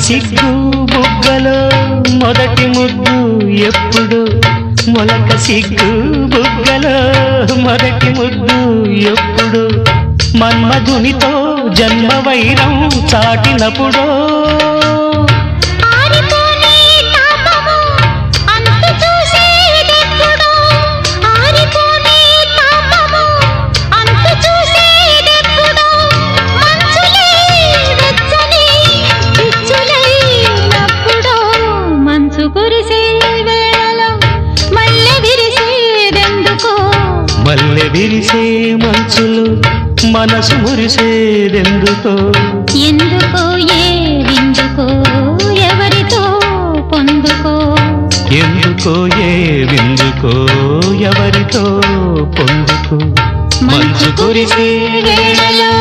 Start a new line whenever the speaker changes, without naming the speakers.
సిగ్గు బుగ్గలో మొదటి ముద్దు ఎప్పుడు మొలక సిగ్గు బుగ్గలో మొదటి ముద్దు ఎప్పుడు మన్మధునితో జన్మ వైరం చాటినప్పుడో మల్లె విరిసే మంచులు మనసు మురిసేదెందుకో
ఎందుకో ఏ విందుకో ఎవరితో పొందుకో
ఎందుకో ఏ విందుకో ఎవరితో పొందుకో మంచు కురిసే
వేళలో